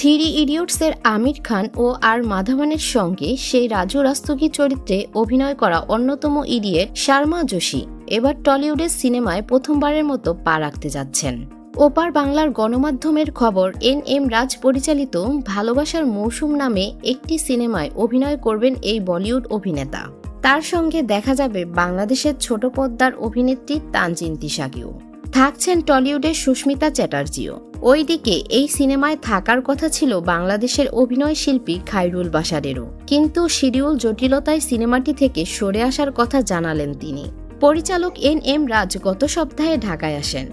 Three ইডিয়টসের Aamir Khan ও আর মাধবনের সঙ্গে সেই রাজু রাস্তোগি চরিত্রে অভিনয় করা অন্যতম ইডিয়েট শর্মা যোশী এবার টলিউডের সিনেমায় প্রথমবারের মতো পা রাখতে যাচ্ছেন। ওপার বাংলার গণমাধ্যমের খবর, এন রাজ পরিচালিত ভালোবাসার মৌসুম নামে একটি সিনেমায় অভিনয় করবেন এই বলিউড অভিনেতা। তার সঙ্গে দেখা যাবে বাংলাদেশের ছোট পর্দার অভিনেত্রী তানজিন তিশাকেও। থাকছেন টলিউডের সুস্মিতা চ্যাটার্জিও। ওইদিকে এই সিনেমায় থাকার কথা ছিল বাংলাদেশের অভিনয় শিল্পী খায়রুল বাশারেরও, কিন্তু শিডিউল জটিলতায় সিনেমাটি থেকে সরে আসার কথা জানালেন তিনি। পরিচালক এন রাজ গত সপ্তাহে ঢাকায় আসেন।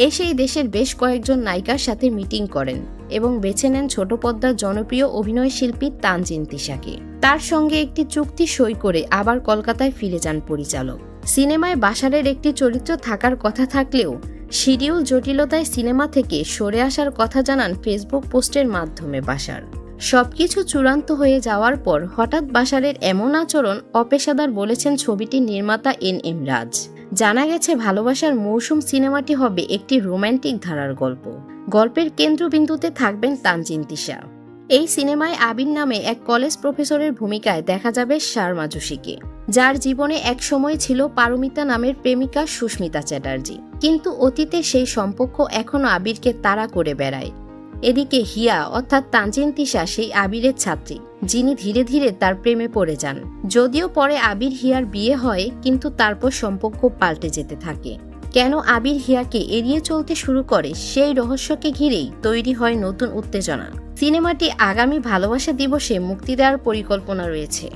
এসেই দেশের বেশ কয়েকজন নায়িকার সাথে মিটিং করেন এবং বেছে নেন ছোট পর্দার জনপ্রিয় অভিনয় শিল্পী তানজিন তিশাকে। তার সঙ্গে একটি চুক্তি সই করে আবার কলকাতায় ফিরে যান পরিচালক। সিনেমায় বাশারের একটি চরিত্র থাকার কথা থাকলেও শিডিউল জটিলতায় সিনেমা থেকে সরে আসার কথা জানান ফেসবুক পোস্টের মাধ্যমে বাশার। সবকিছু চূড়ান্ত হয়ে যাওয়ার পর হঠাৎ বাশারের এমন আচরণ অপেশাদার বলেছেন ছবিটির নির্মাতা এন রাজ। জানা গেছে ভালোবাসার মৌসুম সিনেমাটি হবে একটি রোম্যান্টিক ধারার গল্প। গল্পের কেন্দ্রবিন্দুতে থাকবেন তানজিন তিশা। এই সিনেমায় আবির নামে এক কলেজ প্রফেসরের ভূমিকায় দেখা যাবে শর্মা যোশীকে, যার জীবনে এক সময় ছিল পারমিতা নামের প্রেমিকা সুস্মিতা চ্যাটার্জি, কিন্তু অতীতে সেই সম্পর্ক এখনো আবিরকে তাড়া করে বেড়ায়। এদিকে হিয়া অর্থাৎ তানজিন তিশা সেই আবিরের ছাত্রী, যিনি ধীরে ধীরে তার প্রেমে পড়ে যান। যদিও পরে আবির হিয়ার বিয়ে হয়, কিন্তু তারপর সম্পর্ক পাল্টে যেতে থাকে। কেন আবির হিয়াকে এড়িয়ে চলতে শুরু করে, সেই রহস্যকে ঘিরেই তৈরি হয় নতুন উত্তেজনা। সিনেমাটি আগামী ভালোবাসা দিবসে মুক্তি দেওয়ার পরিকল্পনা রয়েছে।